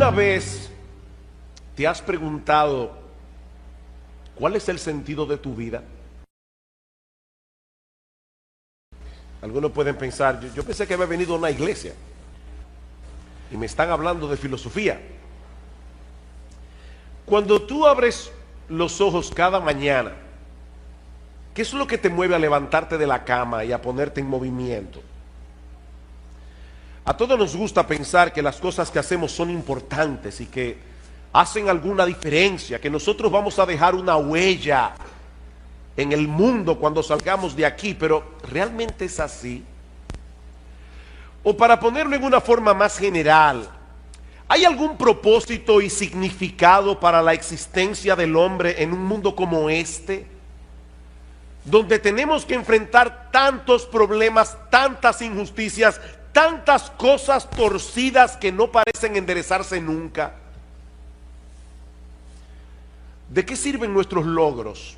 ¿Alguna vez te has preguntado cuál es el sentido de tu vida? Algunos pueden pensar, yo pensé que había venido a una iglesia y me están hablando de filosofía. Cuando tú abres los ojos cada mañana, ¿qué es lo que te mueve a levantarte de la cama y a ponerte en movimiento? A todos nos gusta pensar que las cosas que hacemos son importantes y que hacen alguna diferencia, que nosotros vamos a dejar una huella en el mundo cuando salgamos de aquí, pero ¿realmente es así? O para ponerlo en una forma más general, ¿hay algún propósito y significado para la existencia del hombre en un mundo como este? Donde tenemos que enfrentar tantos problemas, tantas injusticias, tantas cosas torcidas que no parecen enderezarse nunca. ¿De qué sirven nuestros logros?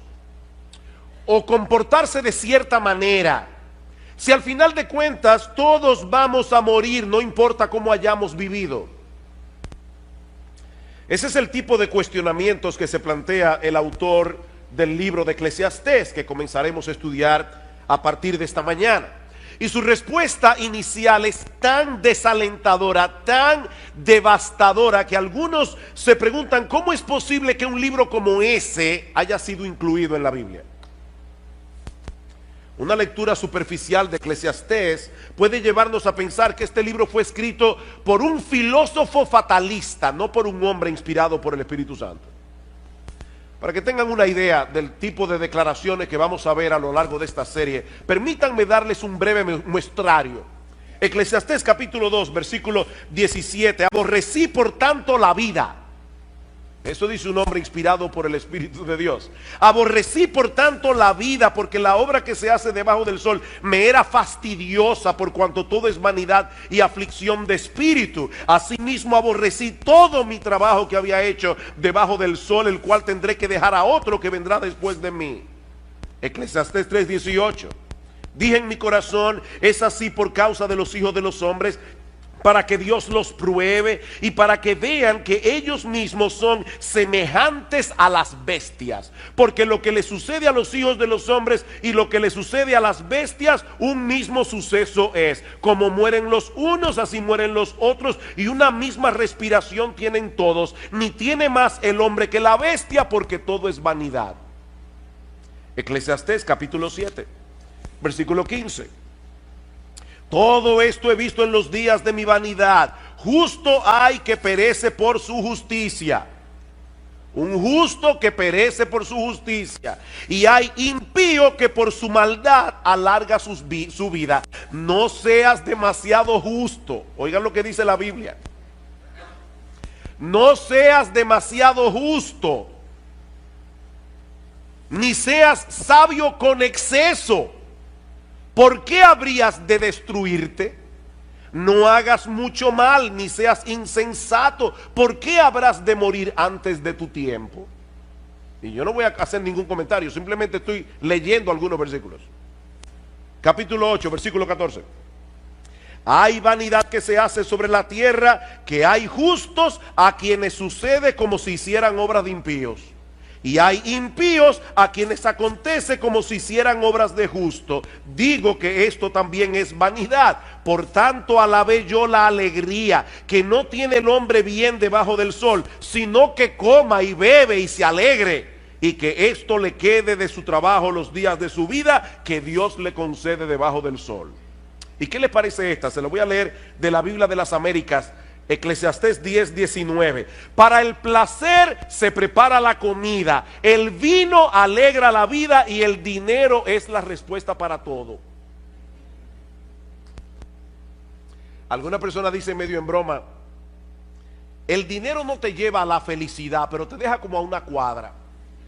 O comportarse de cierta manera, si al final de cuentas todos vamos a morir, no importa cómo hayamos vivido. Ese es el tipo de cuestionamientos que se plantea el autor del libro de Eclesiastés, que comenzaremos a estudiar a partir de esta mañana. Y su respuesta inicial es tan desalentadora, tan devastadora, que algunos se preguntan cómo es posible que un libro como ese haya sido incluido en la Biblia. Una lectura superficial de Eclesiastés puede llevarnos a pensar que este libro fue escrito por un filósofo fatalista, no por un hombre inspirado por el Espíritu Santo. Para que tengan una idea del tipo de declaraciones que vamos a ver a lo largo de esta serie, permítanme darles un breve muestrario. Eclesiastés capítulo 2, versículo 17. Aborrecí por tanto la vida. Eso dice un hombre inspirado por el Espíritu de Dios. Aborrecí por tanto la vida, porque la obra que se hace debajo del sol me era fastidiosa, por cuanto todo es vanidad y aflicción de espíritu. Asimismo aborrecí todo mi trabajo que había hecho debajo del sol, el cual tendré que dejar a otro que vendrá después de mí. Eclesiastés 3:18. Dije en mi corazón, es así por causa de los hijos de los hombres, para que Dios los pruebe y para que vean que ellos mismos son semejantes a las bestias. Porque lo que le sucede a los hijos de los hombres y lo que le sucede a las bestias, un mismo suceso es. Como mueren los unos, así mueren los otros, y una misma respiración tienen todos. Ni tiene más el hombre que la bestia, porque todo es vanidad. Eclesiastés capítulo 7, versículo 15. Todo esto he visto en los días de mi vanidad. Justo hay que perece por su justicia. Un justo que perece por su justicia. Y hay impío que por su maldad alarga su vida. No seas demasiado justo. Oigan lo que dice la Biblia. No seas demasiado justo, ni seas sabio con exceso. ¿Por qué habrías de destruirte? No hagas mucho mal, ni seas insensato. ¿Por qué habrás de morir antes de tu tiempo? Y yo no voy a hacer ningún comentario, simplemente estoy leyendo algunos versículos. Capítulo 8, versículo 14. Hay vanidad que se hace sobre la tierra, que hay justos a quienes sucede como si hicieran obras de impíos. Y hay impíos a quienes acontece como si hicieran obras de justo. Digo que esto también es vanidad. Por tanto alabé yo la alegría que no tiene el hombre bien debajo del sol, sino que coma y bebe y se alegre, y que esto le quede de su trabajo los días de su vida que Dios le concede debajo del sol. ¿Y qué les parece esta? Se lo voy a leer de la Biblia de las Américas. Eclesiastés 10:19. Para el placer se prepara la comida, el vino alegra la vida y el dinero es la respuesta para todo. Alguna persona dice medio en broma, el dinero no te lleva a la felicidad, pero te deja como a una cuadra.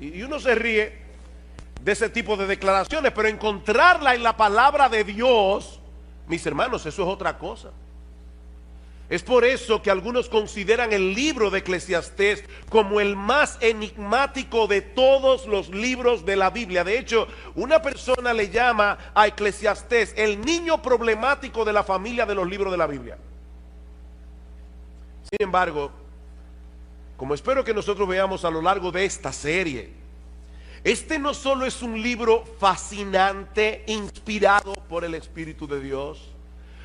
Y uno se ríe de ese tipo de declaraciones, pero encontrarla en la palabra de Dios, mis hermanos, eso es otra cosa. Es por eso que algunos consideran el libro de Eclesiastés como el más enigmático de todos los libros de la Biblia. De hecho, una persona le llama a Eclesiastés el niño problemático de la familia de los libros de la Biblia. Sin embargo, como espero que nosotros veamos a lo largo de esta serie, este no solo es un libro fascinante, inspirado por el Espíritu de Dios,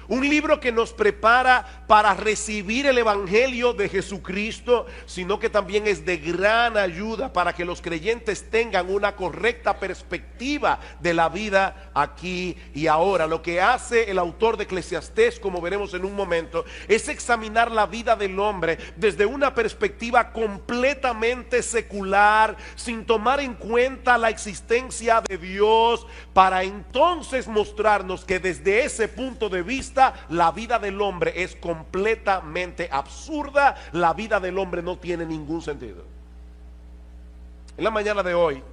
un libro que nos prepara para recibir el Evangelio de Jesucristo, sino que también es de gran ayuda para que los creyentes tengan una correcta perspectiva de la vida aquí y ahora. Lo que hace el autor de Eclesiastés, como veremos en un momento, es examinar la vida del hombre desde una perspectiva completamente secular, sin tomar en cuenta la existencia de Dios, para entonces mostrarnos que desde ese punto de vista la vida del hombre es completamente absurda. La vida del hombre no tiene ningún sentido. En la mañana de hoy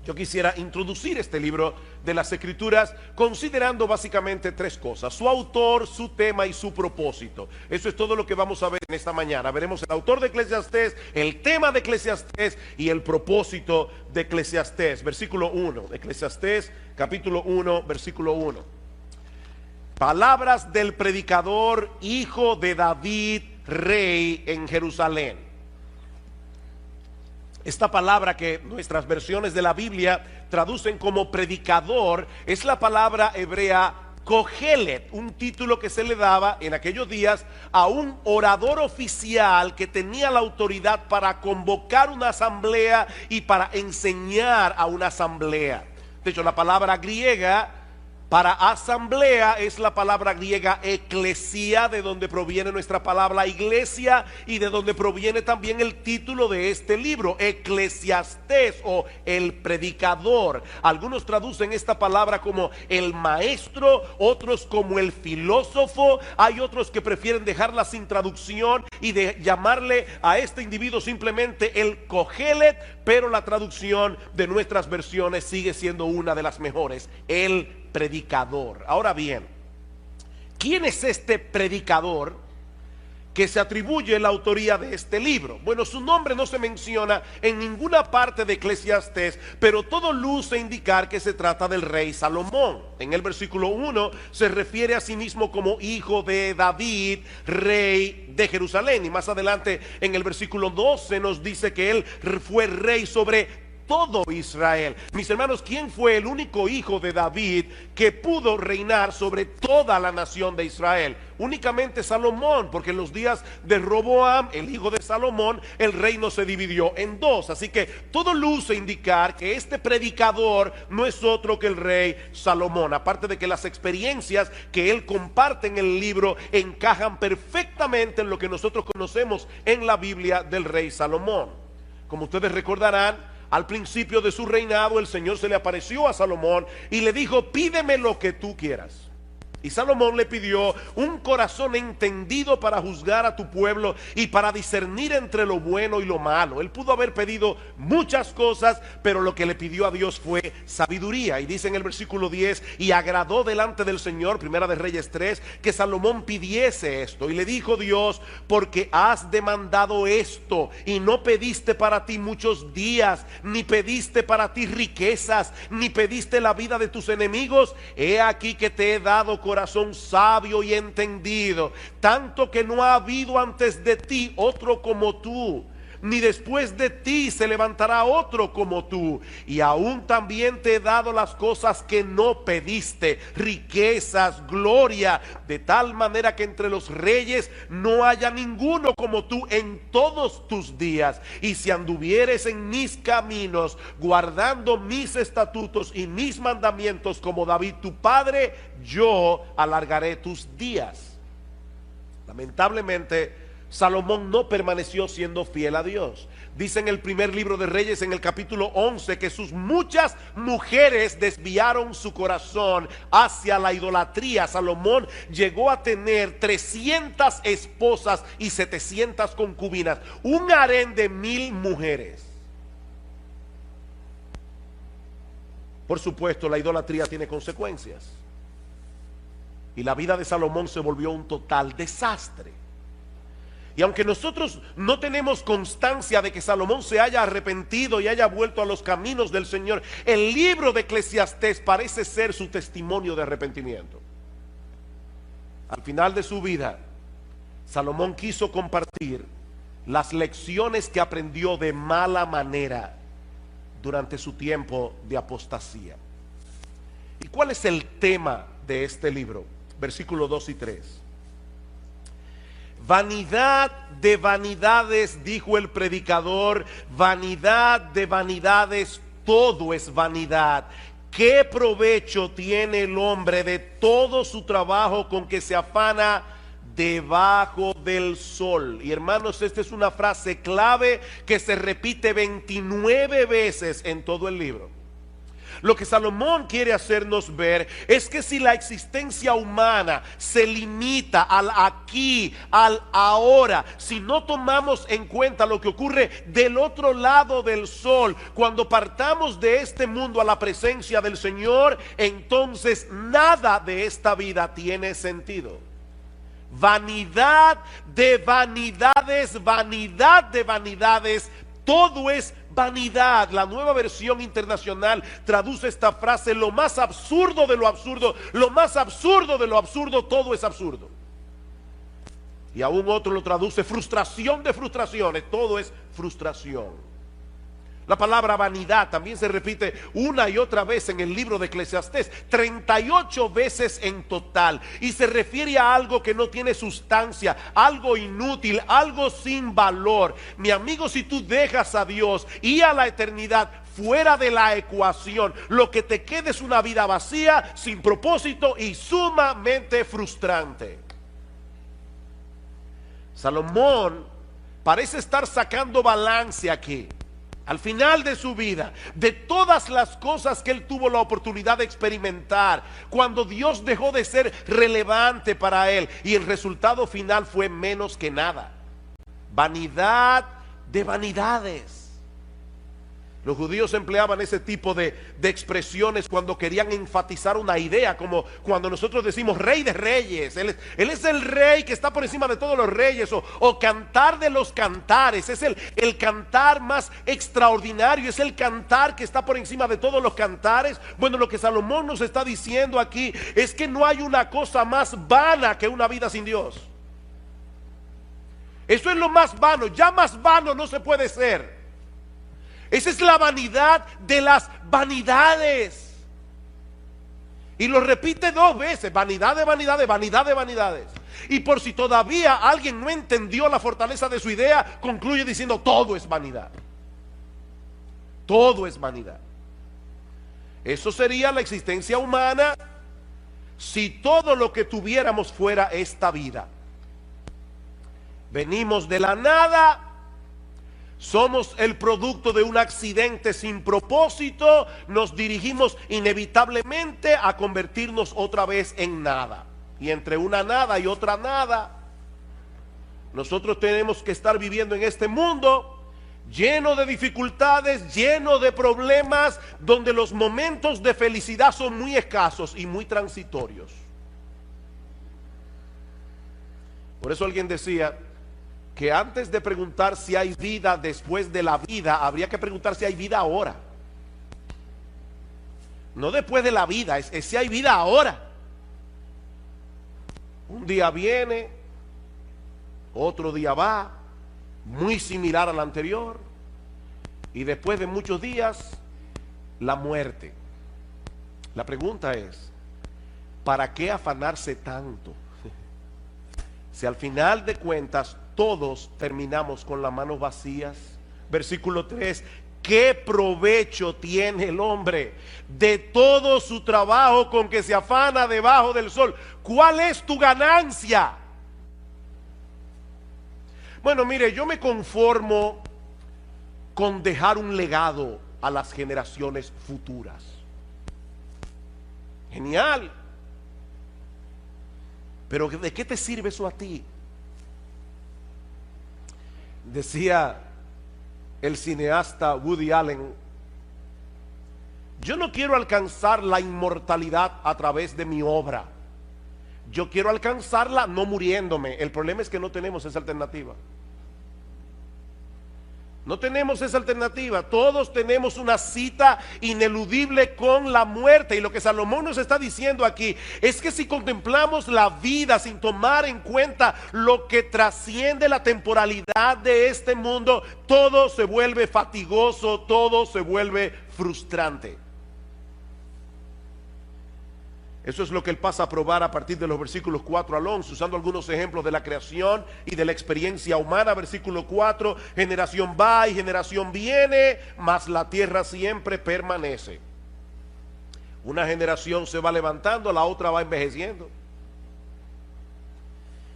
yo quisiera introducir este libro de las Escrituras considerando básicamente tres cosas: su autor, su tema y su propósito. Eso es todo lo que vamos a ver en esta mañana. Veremos el autor de Eclesiastés, el tema de Eclesiastés y el propósito de Eclesiastés. Versículo 1, Eclesiastés capítulo 1, versículo 1. Palabras del predicador, hijo de David, rey en Jerusalén. Esta palabra que nuestras versiones de la Biblia traducen como predicador es la palabra hebrea Kohelet, un título que se le daba en aquellos días a un orador oficial que tenía la autoridad para convocar una asamblea y para enseñar a una asamblea. De hecho, la palabra griega para asamblea es la palabra griega eclesia, de donde proviene nuestra palabra iglesia y de donde proviene también el título de este libro, Eclesiastés, o el predicador. Algunos traducen esta palabra como el maestro, otros como el filósofo. Hay otros que prefieren dejarla sin traducción y de llamarle a este individuo simplemente el Kohelet, pero la traducción de nuestras versiones sigue siendo una de las mejores: el predicador. Ahora bien, ¿quién es este predicador que se atribuye la autoría de este libro? Bueno, su nombre no se menciona en ninguna parte de Eclesiastés, pero todo luce indicar que se trata del rey Salomón. En el versículo 1 se refiere a sí mismo como hijo de David, rey de Jerusalén, y más adelante en el versículo 12 nos dice que él fue rey sobre todo Israel. Mis hermanos, ¿quién fue el único hijo de David que pudo reinar sobre toda la nación de Israel? Únicamente Salomón, porque en los días de Roboam, el hijo de Salomón, el reino se dividió en dos. Así que todo luce indicar que este predicador no es otro que el rey Salomón, aparte de que las experiencias que él comparte en el libro encajan perfectamente en lo que nosotros conocemos en la Biblia del rey Salomón. Como ustedes recordarán, al principio de su reinado el Señor se le apareció a Salomón y le dijo: pídeme lo que tú quieras. Y Salomón le pidió un corazón entendido para juzgar a tu pueblo y para discernir entre lo bueno y lo malo. Él pudo haber pedido muchas cosas, pero lo que le pidió a Dios fue sabiduría. Y dice en el versículo 10: y agradó delante del Señor, Primera de Reyes 3, que Salomón pidiese esto. Y le dijo Dios: porque has demandado esto y no pediste para ti muchos días, ni pediste para ti riquezas, ni pediste la vida de tus enemigos, he aquí que te he dado corazón sabio y entendido, tanto que no ha habido antes de ti otro como tú, ni después de ti se levantará otro como tú. Y aún también te he dado las cosas que no pediste, riquezas, gloria, de tal manera que entre los reyes no haya ninguno como tú en todos tus días. Y si anduvieres en mis caminos, guardando mis estatutos y mis mandamientos como David tu padre, yo alargaré tus días. Lamentablemente, Salomón no permaneció siendo fiel a Dios. Dice en el primer libro de Reyes, en el capítulo 11, que sus muchas mujeres desviaron su corazón hacia la idolatría. Salomón llegó a tener 300 esposas y 700 concubinas, un harén de 1000 mujeres. Por supuesto, la idolatría tiene consecuencias, y la vida de Salomón se volvió un total desastre. Y aunque nosotros no tenemos constancia de que Salomón se haya arrepentido y haya vuelto a los caminos del Señor, el libro de Eclesiastés parece ser su testimonio de arrepentimiento. Al final de su vida, Salomón quiso compartir las lecciones que aprendió de mala manera durante su tiempo de apostasía. ¿Y cuál es el tema de este libro? Versículos 2 y 3. Vanidad de vanidades, dijo el predicador, vanidad de vanidades, todo es vanidad. ¿Qué provecho tiene el hombre de todo su trabajo con que se afana debajo del sol? Y hermanos, esta es una frase clave que se repite 29 veces en todo el libro. Lo que Salomón quiere hacernos ver es que si la existencia humana se limita al aquí, al ahora, si no tomamos en cuenta lo que ocurre del otro lado del sol, cuando partamos de este mundo a la presencia del Señor, entonces nada de esta vida tiene sentido. Vanidad de vanidades, vanidad de vanidades, todo es vanidad. La Nueva Versión Internacional traduce esta frase: lo más absurdo de lo absurdo, lo más absurdo de lo absurdo, todo es absurdo. Y aún otro lo traduce: frustración de frustraciones, todo es frustración. La palabra vanidad también se repite una y otra vez en el libro de Eclesiastés, 38 veces en total, y se refiere a algo que no tiene sustancia, algo inútil, algo sin valor. Mi amigo, si tú dejas a Dios y a la eternidad fuera de la ecuación, lo que te queda es una vida vacía, sin propósito y sumamente frustrante. Salomón parece estar sacando balance aquí. Al final de su vida, de todas las cosas que él tuvo la oportunidad de experimentar, cuando Dios dejó de ser relevante para él, y el resultado final fue menos que nada. Vanidad de vanidades. Los judíos empleaban ese tipo de expresiones cuando querían enfatizar una idea, como cuando nosotros decimos rey de reyes. Él es el rey que está por encima de todos los reyes, o cantar de los cantares. Es el cantar más extraordinario, es el cantar que está por encima de todos los cantares. Bueno, lo que Salomón nos está diciendo aquí es que no hay una cosa más vana que una vida sin Dios. Eso es lo más vano, ya más vano no se puede ser. Esa es la vanidad de las vanidades. Y lo repite 2 veces: vanidad de vanidades, vanidad de vanidades. Y por si todavía alguien no entendió la fortaleza de su idea, concluye diciendo: todo es vanidad. Todo es vanidad. Eso sería la existencia humana si todo lo que tuviéramos fuera esta vida. Venimos de la nada. Somos el producto de un accidente sin propósito. Nos dirigimos inevitablemente a convertirnos otra vez en nada. Y entre una nada y otra nada, nosotros tenemos que estar viviendo en este mundo lleno de dificultades, lleno de problemas, donde los momentos de felicidad son muy escasos y muy transitorios. Por eso alguien decía que antes de preguntar si hay vida después de la vida, habría que preguntar si hay vida ahora. No después de la vida, es si hay vida ahora. Un día viene, otro día va, muy similar al anterior, y después de muchos días, la muerte. La pregunta es: ¿para qué afanarse tanto? Si al final de cuentas todos terminamos con las manos vacías. Versículo 3: ¿qué provecho tiene el hombre de todo su trabajo con que se afana debajo del sol? ¿Cuál es tu ganancia? Bueno, mire, yo me conformo con dejar un legado a las generaciones futuras. Genial. Pero ¿de qué te sirve eso a ti? Decía el cineasta Woody Allen: yo no quiero alcanzar la inmortalidad a través de mi obra. Yo quiero alcanzarla no muriéndome. El problema es que no tenemos esa alternativa. No tenemos esa alternativa. Todos tenemos una cita ineludible con la muerte. Y lo que Salomón nos está diciendo aquí es que si contemplamos la vida sin tomar en cuenta lo que trasciende la temporalidad de este mundo, todo se vuelve fatigoso, todo se vuelve frustrante. Eso es lo que él pasa a probar a partir de los versículos 4 al 11, usando algunos ejemplos de la creación y de la experiencia humana. Versículo 4: generación va y generación viene, mas la tierra siempre permanece. Una generación se va levantando, la otra va envejeciendo.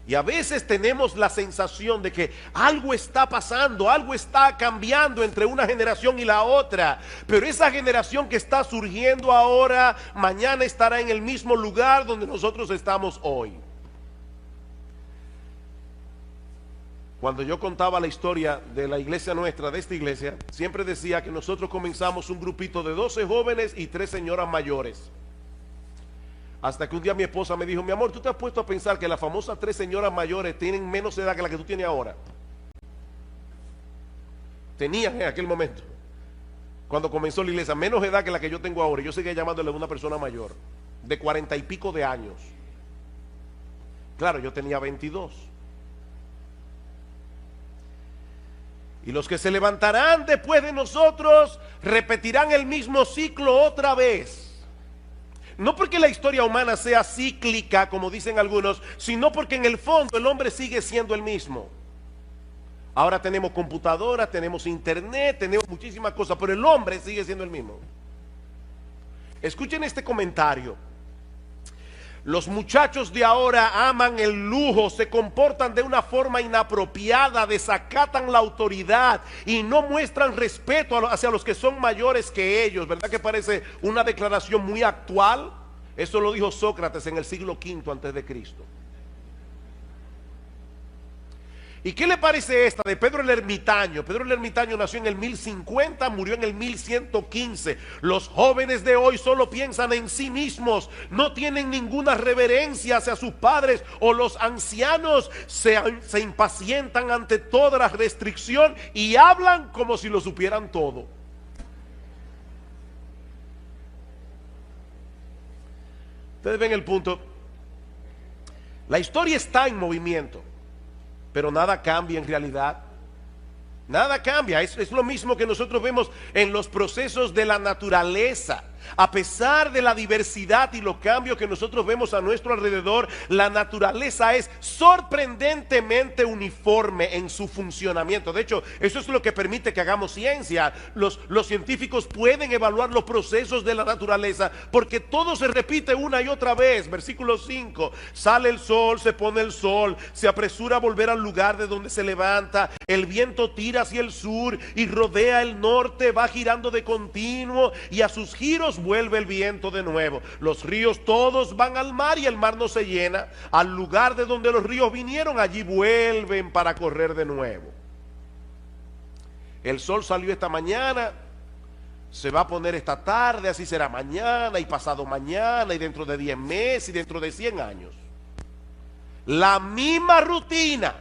Y a veces tenemos la sensación de que algo está pasando, algo está cambiando entre una generación y la otra. Pero esa generación que está surgiendo ahora, mañana estará en el mismo lugar donde nosotros estamos hoy. Cuando yo contaba la historia de la iglesia nuestra, de esta iglesia, siempre decía que nosotros comenzamos un grupito de 12 jóvenes y 3 señoras mayores. Hasta que un día mi esposa me dijo: mi amor, ¿tú te has puesto a pensar que las famosas 3 señoras mayores tienen menos edad que la que tú tienes ahora? Tenían en aquel momento, cuando comenzó la iglesia, menos edad que la que yo tengo ahora. Yo seguía llamándole a una persona mayor, de 40 y pico de años. Claro, yo tenía 22. Y los que se levantarán después de nosotros repetirán el mismo ciclo otra vez. No porque la historia humana sea cíclica, como dicen algunos, sino porque en el fondo el hombre sigue siendo el mismo. Ahora tenemos computadoras, tenemos internet, tenemos muchísimas cosas, pero el hombre sigue siendo el mismo. Escuchen este comentario. Los muchachos de ahora aman el lujo, se comportan de una forma inapropiada, desacatan la autoridad y no muestran respeto hacia los que son mayores que ellos. ¿Verdad que parece una declaración muy actual? Eso lo dijo Sócrates en el siglo V antes de Cristo. ¿Y qué le parece esta de Pedro el Ermitaño? Pedro el Ermitaño nació en el 1050, murió en el 1115. Los jóvenes de hoy solo piensan en sí mismos, no tienen ninguna reverencia hacia sus padres, o los ancianos se impacientan ante toda la restricción y hablan como si lo supieran todo. Ustedes ven el punto. La historia está en movimiento, pero nada cambia en realidad. Nada cambia. Es lo mismo que nosotros vemos en los procesos de la naturaleza. A pesar de la diversidad y los cambios que nosotros vemos a nuestro alrededor, la naturaleza es sorprendentemente uniforme en su funcionamiento. De hecho, eso es lo que permite que hagamos ciencia. Los científicos pueden evaluar los procesos de la naturaleza porque todo se repite una y otra vez. Versículo 5: sale el sol, se pone el sol, se apresura a volver al lugar de donde se levanta, el viento tira hacia el sur y rodea el norte, va girando de continuo y a sus giros vuelve el viento de nuevo. Los ríos todos van al mar y el mar no se llena. Al lugar de donde los ríos vinieron, allí vuelven para correr de nuevo. El sol salió esta mañana, se va a poner esta tarde, así será mañana y pasado mañana y dentro de 10 meses y dentro de 100 años. La misma rutina.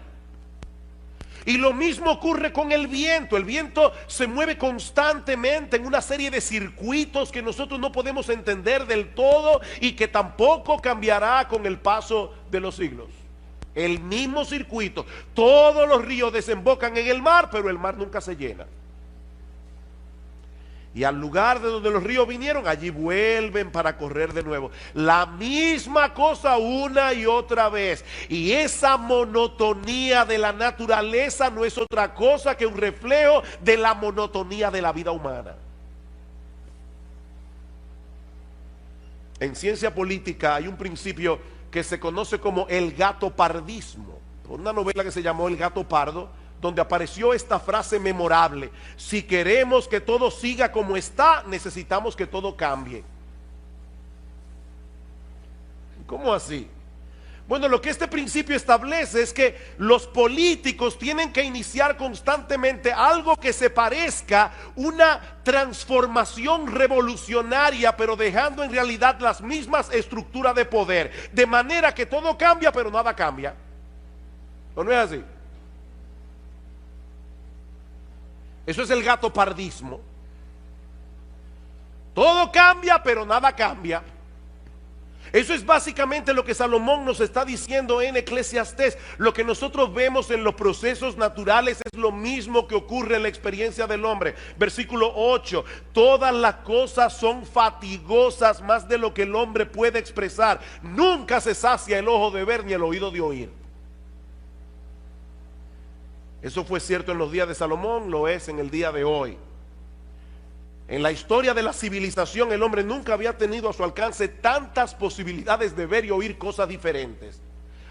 Y lo mismo ocurre con el viento. El viento se mueve constantemente en una serie de circuitos que nosotros no podemos entender del todo y que tampoco cambiará con el paso de los siglos. El mismo circuito. Todos los ríos desembocan en el mar, pero el mar nunca se llena. Y al lugar de donde los ríos vinieron, allí vuelven para correr de nuevo. La misma cosa una y otra vez. Y esa monotonía de la naturaleza no es otra cosa que un reflejo de la monotonía de la vida humana. En ciencia política hay un principio que se conoce como el gatopardismo. Una novela que se llamó El gato pardo, donde apareció esta frase memorable: si queremos que todo siga como está, necesitamos que todo cambie. ¿Cómo así? Bueno, lo que este principio establece es que los políticos tienen que iniciar constantemente algo que se parezca una transformación revolucionaria, pero dejando en realidad las mismas estructuras de poder, de manera que todo cambia, pero nada cambia. ¿O no es así? Eso es el gatopardismo. Todo cambia, pero nada cambia. Eso es básicamente lo que Salomón nos está diciendo en Eclesiastés. Lo que nosotros vemos en los procesos naturales es lo mismo que ocurre en la experiencia del hombre. Versículo 8: todas las cosas son fatigosas más de lo que el hombre puede expresar. Nunca se sacia el ojo de ver ni el oído de oír. Eso fue cierto en los días de Salomón, lo es en el día de hoy. En la historia de la civilización, el hombre nunca había tenido a su alcance tantas posibilidades de ver y oír cosas diferentes.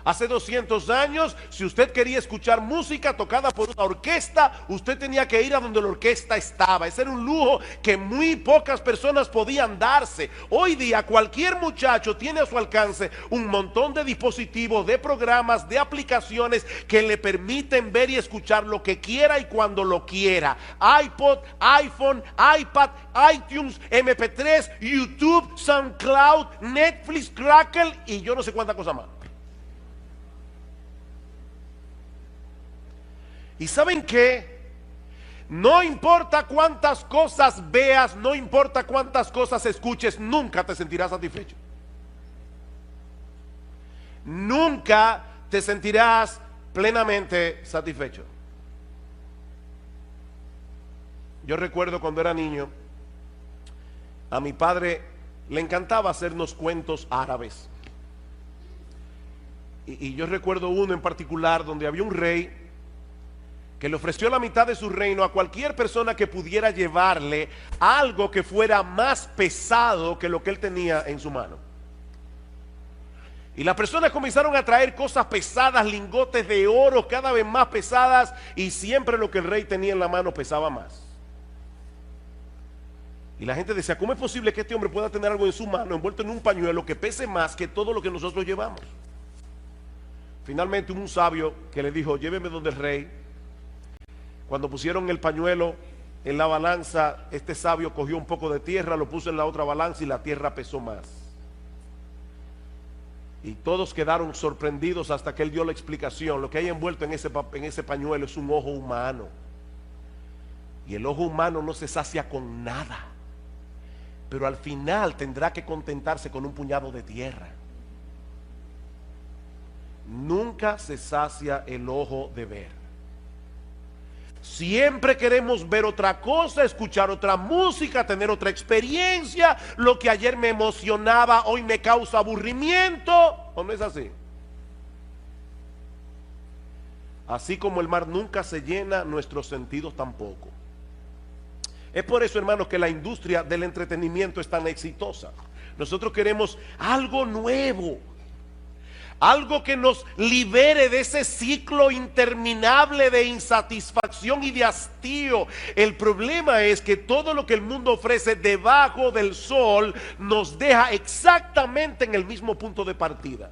Hace 200 años, si usted quería escuchar música tocada por una orquesta, usted tenía que ir a donde la orquesta estaba. Ese era un lujo que muy pocas personas podían darse. Hoy día cualquier muchacho tiene a su alcance un montón de dispositivos, de programas, de aplicaciones que le permiten ver y escuchar lo que quiera y cuando lo quiera. iPod, iPhone, iPad, iTunes, MP3, YouTube, SoundCloud, Netflix, Crackle y yo no sé cuántas cosas más. ¿Y saben qué? No importa cuántas cosas veas, no importa cuántas cosas escuches, nunca te sentirás satisfecho. Nunca te sentirás plenamente satisfecho. Yo recuerdo cuando era niño, a mi padre le encantaba hacernos cuentos árabes. Y yo recuerdo uno en particular donde había un rey que le ofreció la mitad de su reino a cualquier persona que pudiera llevarle algo que fuera más pesado que lo que él tenía en su mano. Y las personas comenzaron a traer cosas pesadas, lingotes de oro cada vez más pesadas, y siempre lo que el rey tenía en la mano pesaba más. Y la gente decía, ¿cómo es posible que este hombre pueda tener algo en su mano envuelto en un pañuelo que pese más que todo lo que nosotros llevamos? Finalmente un sabio que le dijo, lléveme donde el rey. Cuando pusieron el pañuelo en la balanza, este sabio cogió un poco de tierra, lo puso en la otra balanza y la tierra pesó más. Y todos quedaron sorprendidos hasta que él dio la explicación. Lo que hay envuelto en ese pañuelo es un ojo humano. Y el ojo humano no se sacia con nada, pero al final tendrá que contentarse con un puñado de tierra. Nunca se sacia el ojo de ver. Siempre queremos ver otra cosa, escuchar otra música, tener otra experiencia. Lo que ayer me emocionaba, hoy me causa aburrimiento. ¿O no es así? Así como el mar nunca se llena, nuestros sentidos tampoco. Es por eso, hermanos, que la industria del entretenimiento es tan exitosa. Nosotros queremos algo nuevo, algo que nos libere de ese ciclo interminable de insatisfacción y de hastío. El problema es que todo lo que el mundo ofrece debajo del sol nos deja exactamente en el mismo punto de partida.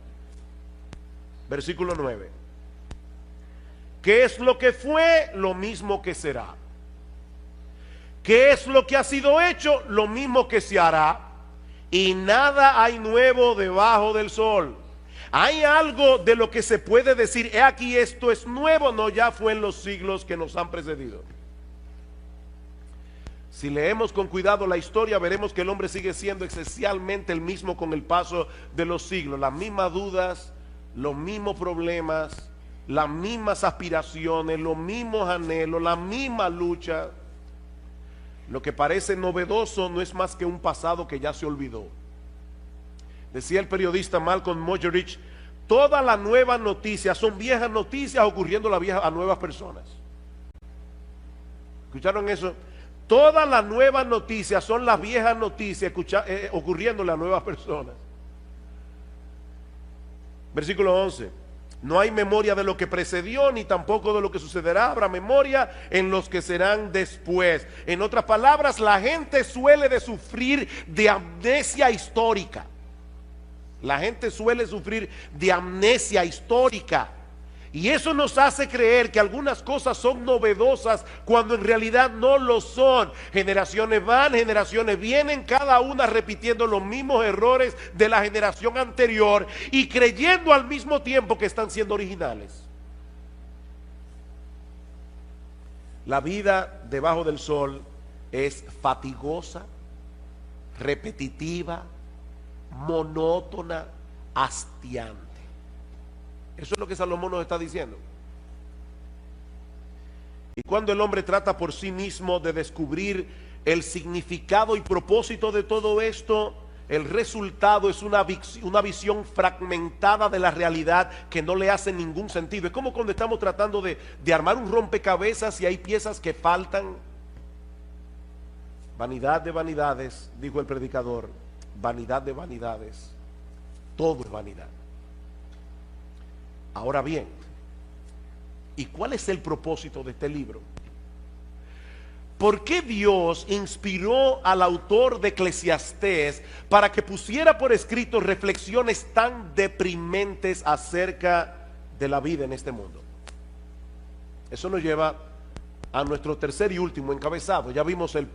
Versículo 9. ¿Qué es lo que fue? Lo mismo que será. ¿Qué es lo que ha sido hecho? Lo mismo que se hará. Y nada hay nuevo debajo del sol. ¿Hay algo de lo que se puede decir, he aquí esto es nuevo? No, ya fue en los siglos que nos han precedido. Si leemos con cuidado la historia, veremos que el hombre sigue siendo esencialmente el mismo con el paso de los siglos. Las mismas dudas, los mismos problemas, las mismas aspiraciones, los mismos anhelos, la misma lucha. Lo que parece novedoso no es más que un pasado que ya se olvidó. Decía el periodista Malcolm Muggeridge, todas las nuevas noticias son viejas noticias ocurriendo a nuevas personas. ¿Escucharon eso? Todas las nuevas noticias son las viejas noticias ocurriéndole a nuevas personas. Versículo 11. No hay memoria de lo que precedió, ni tampoco de lo que sucederá. Habrá memoria en los que serán después. En otras palabras, la gente suele de sufrir de amnesia histórica. La gente suele sufrir de amnesia histórica. Y eso nos hace creer que algunas cosas son novedosas cuando en realidad no lo son. Generaciones van, generaciones vienen, cada una repitiendo los mismos errores de la generación anterior y creyendo al mismo tiempo que están siendo originales. La vida debajo del sol es fatigosa, repetitiva, monótona, hastiante. Eso es lo que Salomón nos está diciendo. Y cuando el hombre trata por sí mismo de descubrir el significado y propósito de todo esto, el resultado es una visión fragmentada de la realidad que no le hace ningún sentido. Es como cuando estamos tratando de armar un rompecabezas y hay piezas que faltan. Vanidad de vanidades, dijo el predicador, vanidad de vanidades, todo es vanidad. Ahora bien, ¿y cuál es el propósito de este libro? ¿Por qué Dios inspiró al autor de Eclesiastés para que pusiera por escrito reflexiones tan deprimentes acerca de la vida en este mundo? Eso nos lleva a nuestro tercer y último encabezado. Ya vimos el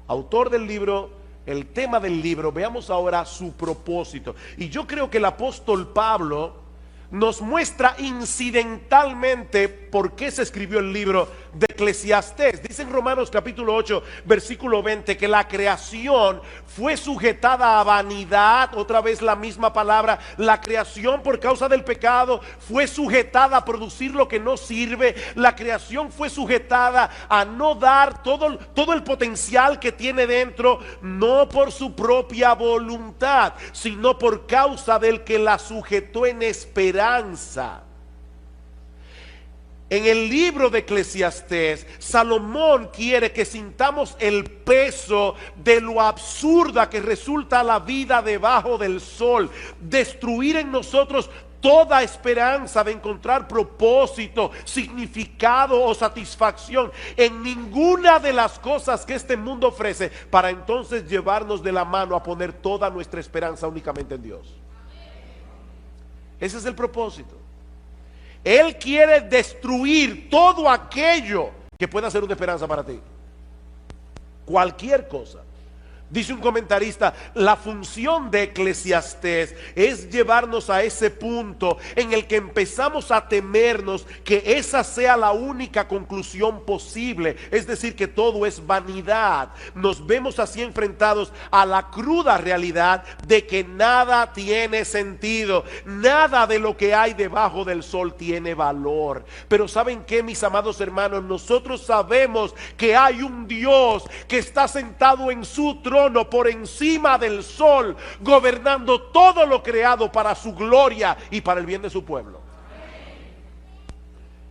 autor del libro, el tema del libro. Veamos ahora su propósito. Y yo creo que el apóstol Pablo nos muestra incidentalmente por qué se escribió el libro de Eclesiastés. Dice en Romanos capítulo 8 versículo 20 que la creación fue sujetada a vanidad. Otra vez la misma palabra. La creación por causa del pecado fue sujetada a producir lo que no sirve. La creación fue sujetada a no dar todo el potencial que tiene dentro, no por su propia voluntad, sino por causa del que la sujetó en esperanza. En el libro de Eclesiastés, Salomón quiere que sintamos el peso de lo absurda que resulta la vida debajo del sol, destruir en nosotros toda esperanza de encontrar propósito, significado o satisfacción en ninguna de las cosas que este mundo ofrece, para entonces llevarnos de la mano a poner toda nuestra esperanza únicamente en Dios. Ese es el propósito. Él quiere destruir todo aquello que pueda ser una esperanza para ti. Cualquier cosa. Dice un comentarista, la función de Eclesiastés es llevarnos a ese punto en el que empezamos a temernos que esa sea la única conclusión posible, es decir, que todo es vanidad. Nos vemos así enfrentados a la cruda realidad de que nada tiene sentido, nada de lo que hay debajo del sol tiene valor. Pero ¿saben qué, mis amados hermanos? Nosotros sabemos que hay un Dios que está sentado en su trono por encima del sol, gobernando todo lo creado para su gloria y para el bien de su pueblo.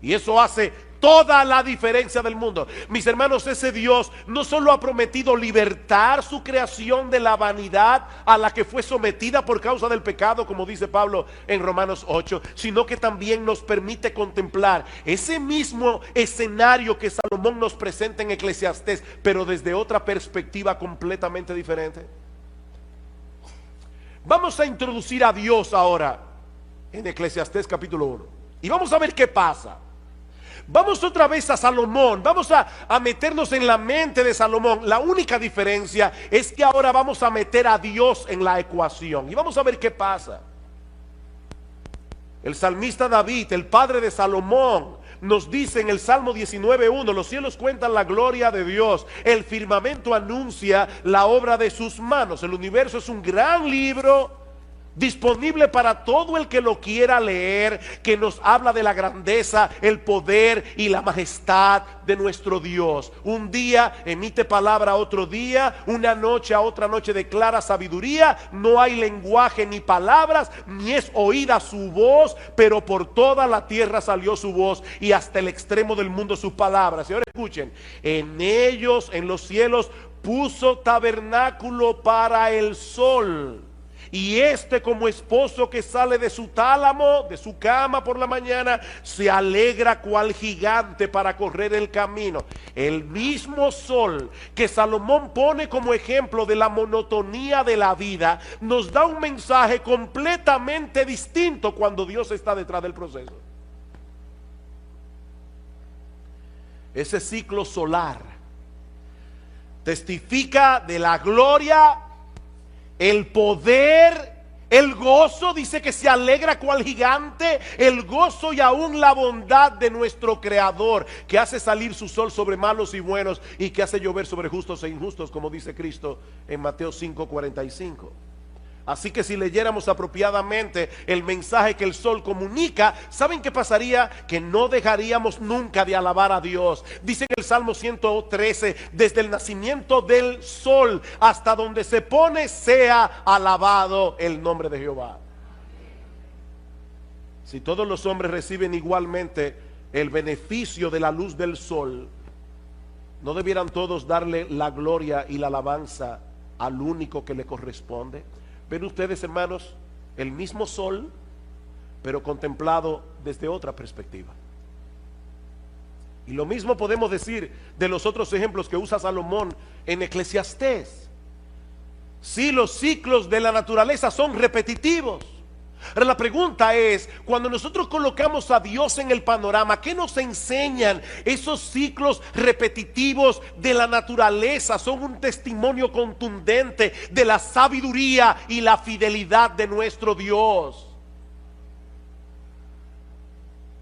Y eso hace toda la diferencia del mundo. Mis hermanos, ese Dios no solo ha prometido libertar su creación de la vanidad a la que fue sometida por causa del pecado, como dice Pablo en Romanos 8, sino que también nos permite contemplar ese mismo escenario que Salomón nos presenta en Eclesiastés, pero desde otra perspectiva completamente diferente. Vamos a introducir a Dios ahora en Eclesiastés capítulo 1 y vamos a ver qué pasa. Vamos otra vez a Salomón, vamos a meternos en la mente de Salomón. La única diferencia es que ahora vamos a meter a Dios en la ecuación y vamos a ver qué pasa. El salmista David, el padre de Salomón, nos dice en el Salmo 19:1: los cielos cuentan la gloria de Dios, el firmamento anuncia la obra de sus manos. El universo es un gran libro disponible para todo el que lo quiera leer, que nos habla de la grandeza, el poder y la majestad de nuestro Dios. Un día emite palabra a otro día, una noche a otra noche declara sabiduría. No hay lenguaje ni palabras, ni es oída su voz, pero por toda la tierra salió su voz y hasta el extremo del mundo sus palabras. Y ahora escuchen: en ellos, en los cielos, puso tabernáculo para el sol. Y este, como esposo que sale de su tálamo, de su cama por la mañana, se alegra cual gigante para correr el camino. El mismo sol que Salomón pone como ejemplo de la monotonía de la vida, nos da un mensaje completamente distinto cuando Dios está detrás del proceso. Ese ciclo solar testifica de la gloria, el poder El gozo dice que se alegra cual gigante, el gozo y aún la bondad de nuestro Creador, que hace salir su sol sobre malos y buenos y que hace llover sobre justos e injustos, como dice Cristo en Mateo 5:45. Así que si leyéramos apropiadamente el mensaje que el sol comunica, ¿saben qué pasaría? Que no dejaríamos nunca de alabar a Dios. Dice en el Salmo 113, desde el nacimiento del sol hasta donde se pone, sea alabado el nombre de Jehová. Si todos los hombres reciben igualmente el beneficio de la luz del sol, ¿no debieran todos darle la gloria y la alabanza al único que le corresponde? Ven ustedes, hermanos, el mismo sol, pero contemplado desde otra perspectiva. Y lo mismo podemos decir de los otros ejemplos que usa Salomón en Eclesiastés. Sí, los ciclos de la naturaleza son repetitivos. Ahora la pregunta es, cuando nosotros colocamos a Dios en el panorama, ¿qué nos enseñan esos ciclos repetitivos de la naturaleza? Son un testimonio contundente de la sabiduría y la fidelidad de nuestro Dios.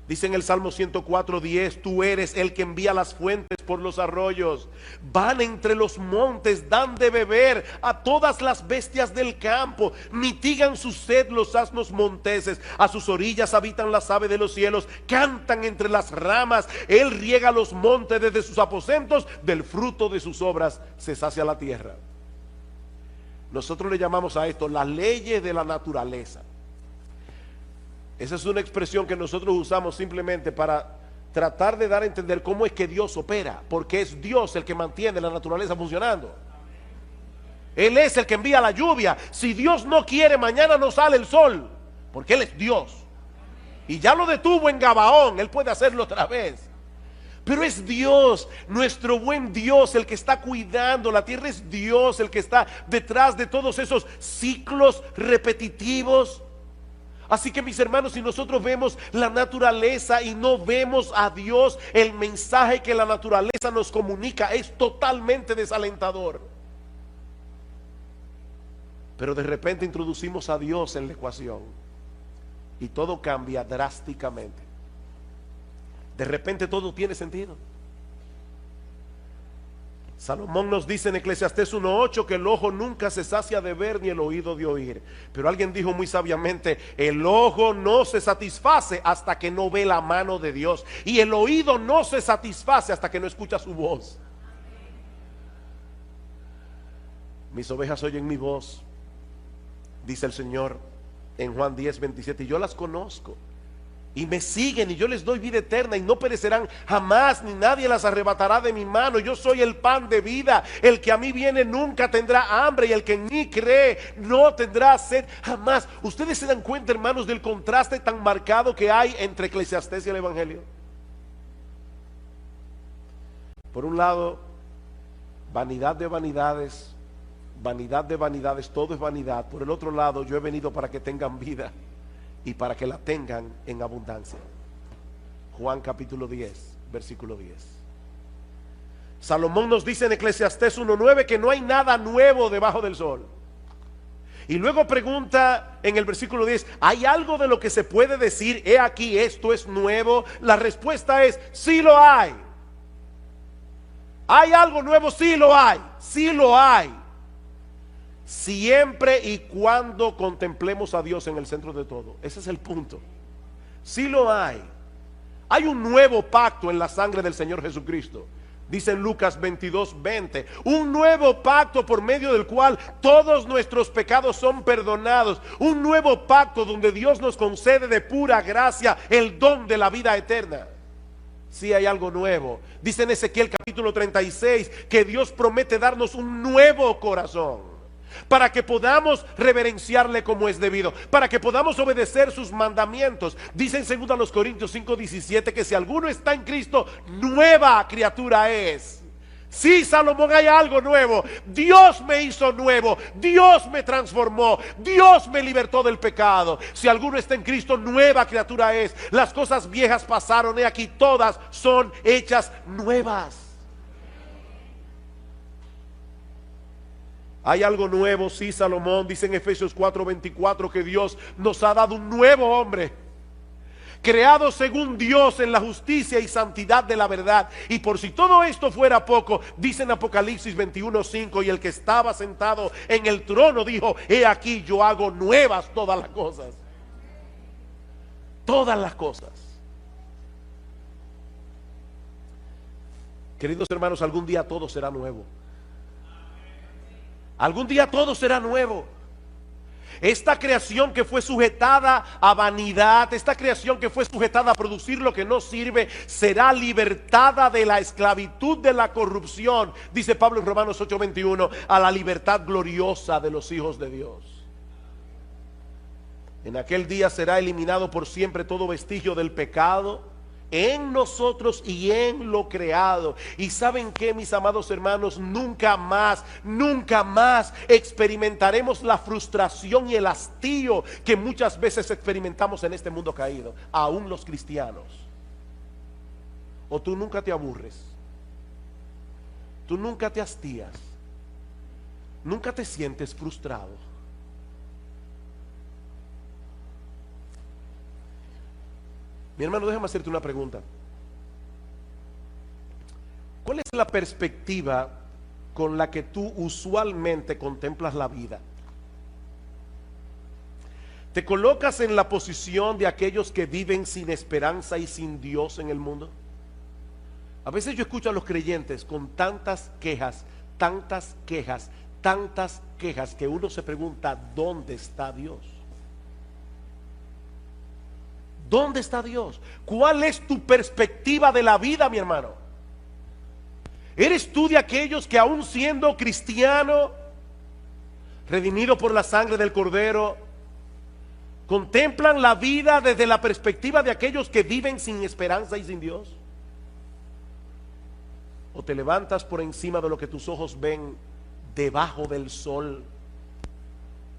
Dice en el Salmo 104:10, tú eres el que envía las fuentes por los arroyos, van entre los montes, dan de beber a todas las bestias del campo, mitigan su sed los asnos monteses, a sus orillas habitan las aves de los cielos, cantan entre las ramas, él riega los montes desde sus aposentos, del fruto de sus obras se sacia la tierra. Nosotros le llamamos a esto las leyes de la naturaleza. Esa es una expresión que nosotros usamos simplemente para tratar de dar a entender cómo es que Dios opera, porque es Dios el que mantiene la naturaleza funcionando. Él es el que envía la lluvia. Si Dios no quiere, mañana no sale el sol, porque Él es Dios. Y ya lo detuvo en Gabaón, Él puede hacerlo otra vez. Pero es Dios, nuestro buen Dios, el que está cuidando la tierra. Es Dios el que está detrás de todos esos ciclos repetitivos. Así que, mis hermanos, si nosotros vemos la naturaleza y no vemos a Dios, el mensaje que la naturaleza nos comunica es totalmente desalentador. Pero de repente introducimos a Dios en la ecuación y todo cambia drásticamente. De repente todo tiene sentido. Salomón nos dice en Eclesiastés 1:8 que el ojo nunca se sacia de ver ni el oído de oír. Pero alguien dijo muy sabiamente, el ojo no se satisface hasta que no ve la mano de Dios, y el oído no se satisface hasta que no escucha su voz. Mis ovejas oyen mi voz, dice el Señor en Juan 10:27, y yo las conozco y me siguen, y yo les doy vida eterna, y no perecerán jamás, ni nadie las arrebatará de mi mano. Yo soy el pan de vida. El que a mí viene nunca tendrá hambre, y el que en mí cree no tendrá sed jamás. Ustedes se dan cuenta, hermanos, del contraste tan marcado que hay entre Eclesiastés y el Evangelio. Por un lado, vanidad de vanidades, todo es vanidad. Por el otro lado, yo he venido para que tengan vida y para que la tengan en abundancia. Juan capítulo 10, versículo 10. Salomón nos dice en Eclesiastés 1:9 que no hay nada nuevo debajo del sol. Y luego pregunta en el versículo 10, ¿hay algo de lo que se puede decir, he aquí, esto es nuevo? La respuesta es, sí lo hay. ¿Hay algo nuevo? Sí lo hay, sí lo hay. Siempre y cuando contemplemos a Dios en el centro de todo. Ese es el punto. Sí lo hay. Hay un nuevo pacto en la sangre del Señor Jesucristo. Dice en Lucas 22:20, un nuevo pacto por medio del cual todos nuestros pecados son perdonados. Un nuevo pacto donde Dios nos concede de pura gracia el don de la vida eterna. Sí hay algo nuevo. Dice en Ezequiel capítulo 36 que Dios promete darnos un nuevo corazón, para que podamos reverenciarle como es debido, para que podamos obedecer sus mandamientos. Dice en 2 Corintios 5:17 que si alguno está en Cristo, nueva criatura es. Sí, Salomón, hay algo nuevo. Dios me hizo nuevo, Dios me transformó, Dios me libertó del pecado. Si alguno está en Cristo, nueva criatura es. Las cosas viejas pasaron, he aquí todas son hechas nuevas. Hay algo nuevo, sí, Salomón dice en Efesios 4:24 que Dios nos ha dado un nuevo hombre, creado según Dios en la justicia y santidad de la verdad. Y por si todo esto fuera poco, dice en Apocalipsis 21:5, y el que estaba sentado en el trono dijo: he aquí, yo hago nuevas todas las cosas. Todas las cosas. Queridos hermanos, algún día todo será nuevo. Algún día todo será nuevo. Esta creación que fue sujetada a vanidad, esta creación que fue sujetada a producir lo que no sirve, será libertada de la esclavitud de la corrupción, dice Pablo en Romanos 8:21, a la libertad gloriosa de los hijos de Dios. En aquel día será eliminado por siempre todo vestigio del pecado en nosotros y en lo creado. Y ¿saben qué, mis amados hermanos? Nunca más experimentaremos la frustración y el hastío que muchas veces experimentamos en este mundo caído, aún los cristianos. O tú nunca te aburres, tú nunca te hastías, nunca te sientes frustrado. Mi hermano, déjame hacerte una pregunta. ¿Cuál es la perspectiva con la que tú usualmente contemplas la vida? ¿Te colocas en la posición de aquellos que viven sin esperanza y sin Dios en el mundo? A veces yo escucho a los creyentes con tantas quejas, que uno se pregunta: ¿dónde está Dios? ¿Dónde está Dios? ¿Cuál es tu perspectiva de la vida, mi hermano? ¿Eres tú de aquellos que, aún siendo cristiano, redimido por la sangre del Cordero, contemplan la vida desde la perspectiva de aquellos que viven sin esperanza y sin Dios? ¿O te levantas por encima de lo que tus ojos ven debajo del sol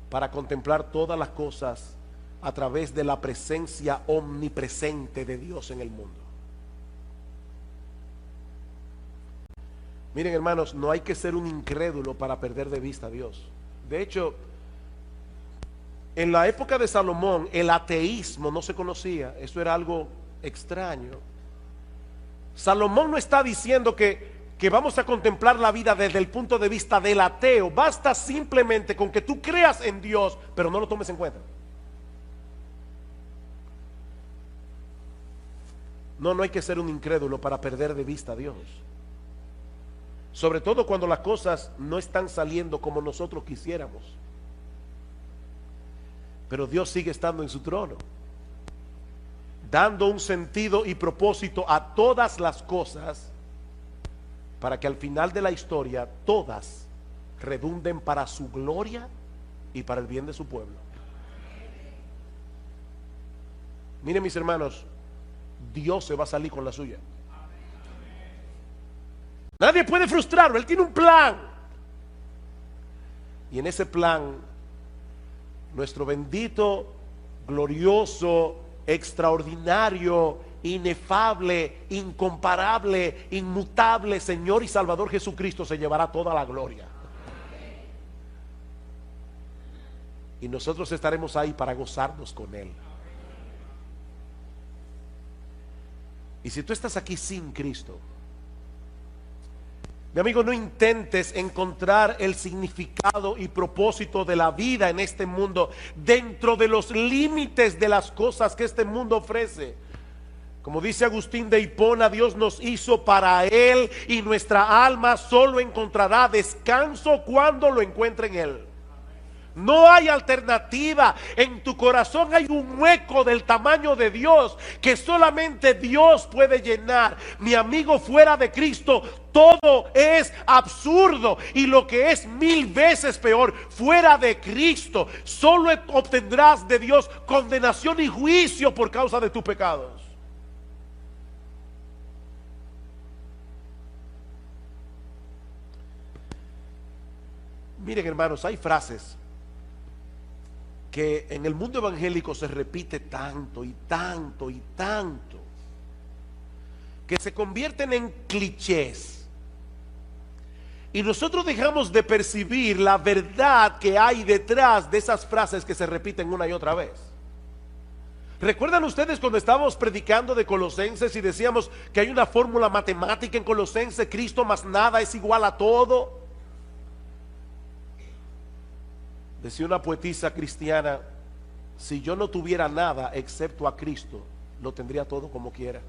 para contemplar todas las cosas a través de la presencia omnipresente de Dios en el mundo? Miren, hermanos, no hay que ser un incrédulo para perder de vista a Dios. De hecho, en la época de Salomón el ateísmo no se conocía. Eso era algo extraño. Salomón no está diciendo que vamos a contemplar la vida desde el punto de vista del ateo. Basta simplemente con que tú creas en Dios, pero no lo tomes en cuenta. No hay que ser un incrédulo para perder de vista a Dios. Sobre todo cuando las cosas no están saliendo como nosotros quisiéramos. Pero Dios sigue estando en su trono, dando un sentido y propósito a todas las cosas, para que al final de la historia todas redunden para su gloria y para el bien de su pueblo. Miren, mis hermanos, Dios se va a salir con la suya. Nadie puede frustrarlo. Él tiene un plan, y en ese plan nuestro bendito, glorioso, extraordinario, inefable, incomparable, inmutable Señor y Salvador Jesucristo se llevará toda la gloria. Y nosotros estaremos ahí para gozarnos con Él. Y si tú estás aquí sin Cristo, mi amigo, no intentes encontrar el significado y propósito de la vida en este mundo dentro de los límites de las cosas que este mundo ofrece. Como dice Agustín de Hipona, Dios nos hizo para Él, y nuestra alma solo encontrará descanso cuando lo encuentre en Él. No hay alternativa. En tu corazón hay un hueco del tamaño de Dios que solamente Dios puede llenar. Mi amigo, fuera de Cristo todo es absurdo, y lo que es 1000 veces peor, fuera de Cristo solo obtendrás de Dios condenación y juicio por causa de tus pecados. Miren, hermanos, hay frases que en el mundo evangélico se repite tanto y tanto y tanto, que se convierten en clichés. Y nosotros dejamos de percibir la verdad que hay detrás de esas frases que se repiten una y otra vez. ¿Recuerdan ustedes cuando estábamos predicando de Colosenses y decíamos que hay una fórmula matemática en Colosenses? Cristo más nada es igual a todo. Decía una poetisa cristiana: si yo no tuviera nada excepto a Cristo, lo tendría todo como quiera.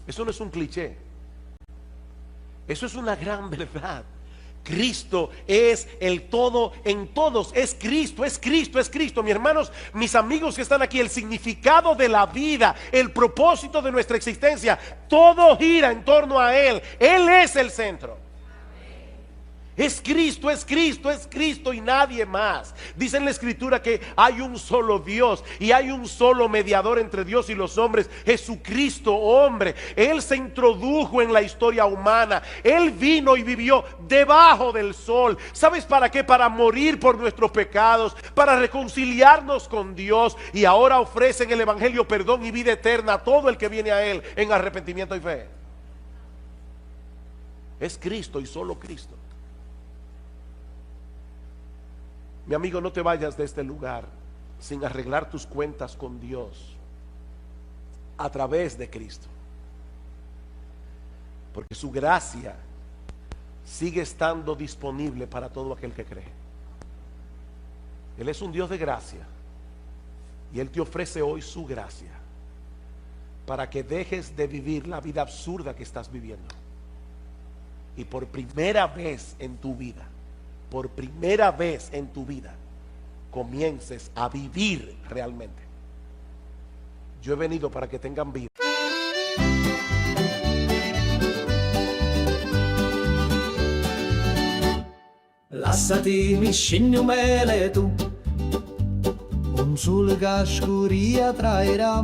Eso no es un cliché, eso es una gran verdad. Cristo es el todo en todos. Es Cristo, es Cristo, es Cristo. Mis hermanos, mis amigos que están aquí, el significado de la vida, el propósito de nuestra existencia, todo gira en torno a Él. Él es el centro. Es Cristo, es Cristo, es Cristo y nadie más. Dice en la Escritura que hay un solo Dios y hay un solo mediador entre Dios y los hombres, Jesucristo, hombre. Él se introdujo en la historia humana. Él vino y vivió debajo del sol. ¿Sabes para qué? Para morir por nuestros pecados, para reconciliarnos con Dios, y ahora ofrece en el Evangelio perdón y vida eterna a todo el que viene a Él en arrepentimiento y fe. Es Cristo y solo Cristo. Mi amigo, no te vayas de este lugar sin arreglar tus cuentas con Dios a través de Cristo, porque su gracia sigue estando disponible para todo aquel que cree. Él es un Dios de gracia y Él te ofrece hoy su gracia para que dejes de vivir la vida absurda que estás viviendo y por primera vez en tu vida, por primera vez en tu vida, comiences a vivir realmente. Yo he venido para que tengan vida. Lasciati scegli mele tu, un sul cascuria trairà.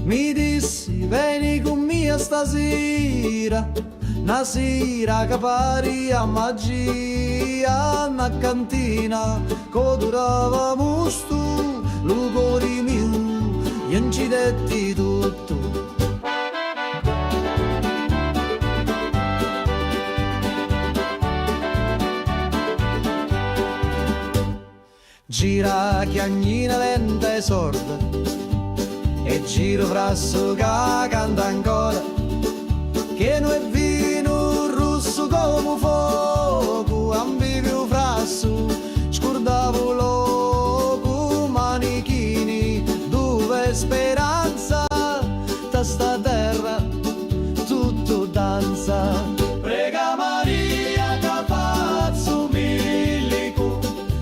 Mi dissi vieni con me stasera, una sera che pari a magia, una cantina che durava musto, lugori mio, gli incidetti tutto. Gira chiagnina lenta e sorda, e giro frasso che canta ancora, che non è vino rosso come fuoco, ambivio frasso, scordavo loco, manichini, dove speranza, da sta terra tutto danza. Prega Maria che faccio milico,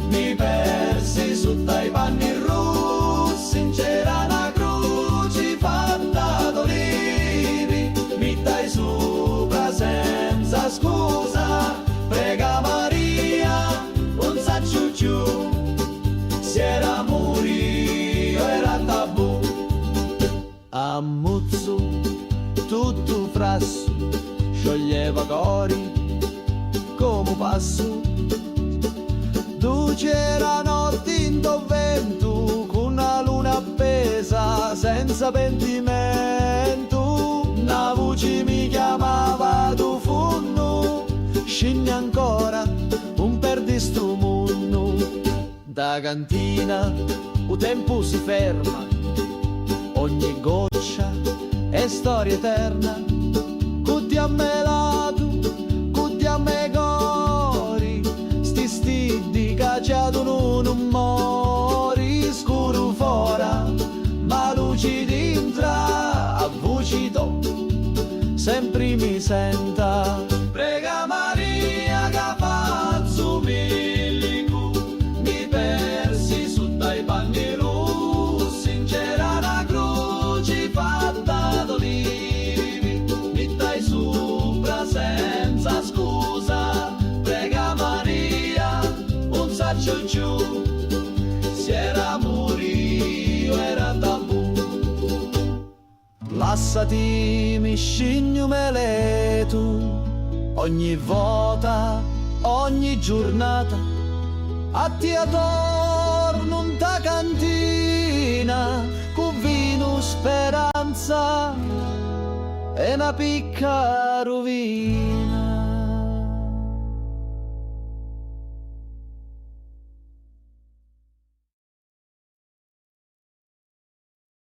mi persi su dai panni rossi, c'era una croce fatta d'olivi, mi dai sopra senza scusa. Prega Maria, non sa ciucciù, se era morio era tabù. Ammuzzo tutto frasso, scioglieva cori come passo. Tu c'era notte in vento, con una luna appesa senza pentimento. Una voce mi chiamava tu funno, scendi ancora un perdi sto mondo. Da cantina il tempo si ferma, ogni goccia è storia eterna. Cutti a me lato, cutti a me cori, sti stidi cacciato non mori. Scuro fora, ma luci dintra, a voci do, sempre mi senta. Prega Maria che faccio milico, mi persi su dai panni rossi, c'era una croce fatta d'olivi, mi dai sopra senza scusa. Prega Maria, un saccio giù, se era morio era tabù. Lasciati mi scegli mele tu, ogni volta, ogni giornata, a ti attorno in ta cantina, con vino speranza e una picca rovina.